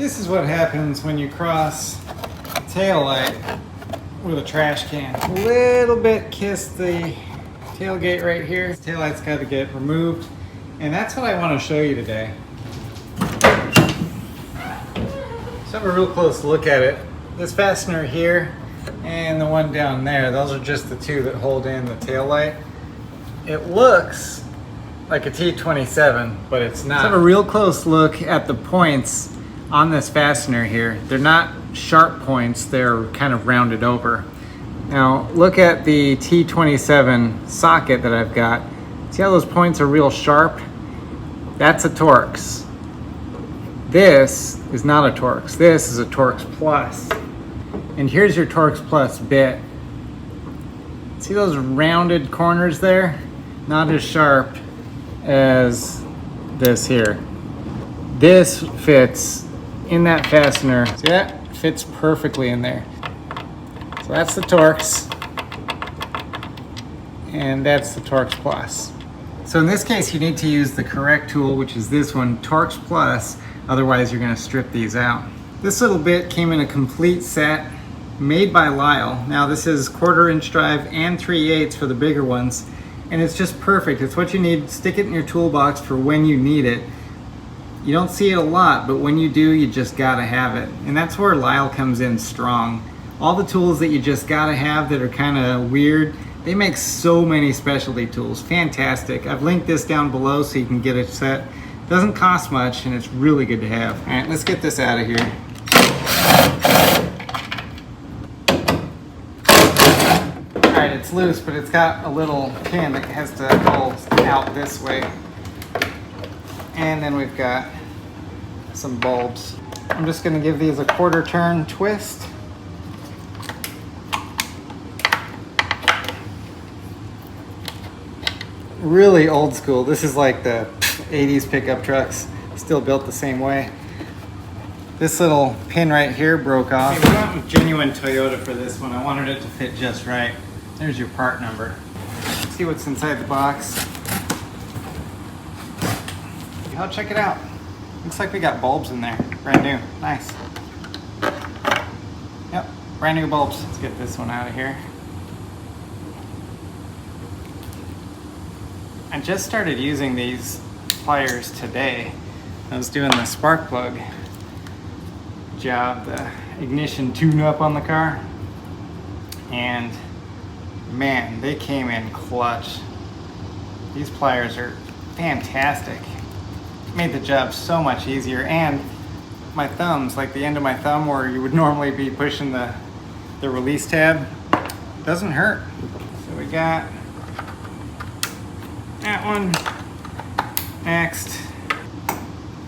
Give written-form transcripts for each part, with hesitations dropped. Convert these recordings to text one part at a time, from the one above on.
This is what happens when you cross a tail light with a trash can. A little bit kissed the tailgate right here. The taillight's got to get removed, and that's what I want to show you today. Let's have a real close look at it. This fastener here and the one down there, those are just the two that hold in the tail light. It looks like a T27, but it's not. Let's have a real close look at the points on this fastener here. They're not sharp points, they're kind of rounded over. Now look at the T27 socket that I've got. See how those points are real sharp? That's a Torx. This is not a Torx. This is a Torx Plus. And here's your Torx Plus bit. See those rounded corners there? Not as sharp as this here. This fits in that fastener. See that? Fits perfectly in there. So that's the Torx, and that's the Torx Plus. So in this case, you need to use the correct tool, which is this one, Torx Plus. Otherwise, you're going to strip these out. This little bit came in a complete set, made by Lyle. Now this is 1/4 inch drive and 3/8 for the bigger ones, and it's just perfect. It's what you need. Stick it in your toolbox for when you need it. You don't see it a lot, but when you do, you just gotta have it. And that's where Lyle comes in strong. All the tools that you just gotta have that are kind of weird, they make so many specialty tools. Fantastic. I've linked this down below so you can get a set. Doesn't cost much, and it's really good to have. All right, let's get this out of here. All right, it's loose, but it's got a little pin that has to go out this way. And then we've got some bulbs. I'm just going to give these a 1/4 turn twist. Really old school. This is like the 80s pickup trucks, still built the same way. This little pin right here broke off. We went with genuine Toyota for this one. I wanted it to fit just right. There's your part number. Let's see what's inside the box. Oh, check it out. Looks like we got bulbs in there. Brand new. Nice. Yep, brand new bulbs. Let's get this one out of here. I just started using these pliers today. I was doing the spark plug job, the ignition tune-up on the car. And man, they came in clutch. These pliers are fantastic. Made the job so much easier, and my thumbs, like the end of my thumb where you would normally be pushing the release tab, doesn't hurt. So we got that one. Next.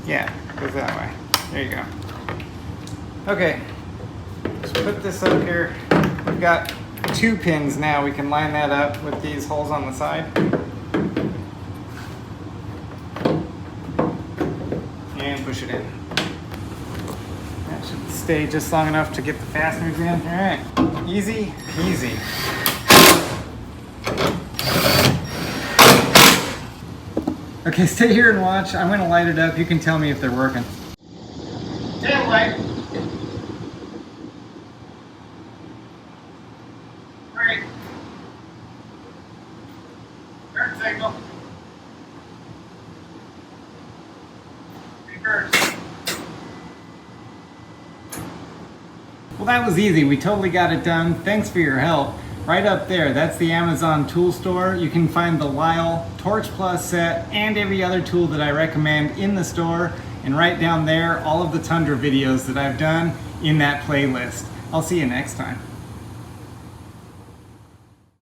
Yeah, goes that way. There you go. Okay, just put this up here. We've got 2 pins now. We can line that up with these holes on the side. And push it in. That should stay just long enough to get the fasteners in. All right, easy peasy. Okay, stay here and watch. I'm gonna light it up. You can tell me if they're working. Tail light. Great. Turn signal. Well, that was easy. We totally got it done. Thanks for your help. Right up there, that's the Amazon tool store. You can find the Lyle Torx Plus set and every other tool that I recommend in the store. And right down there, all of the Tundra videos that I've done in that playlist. I'll see you next time.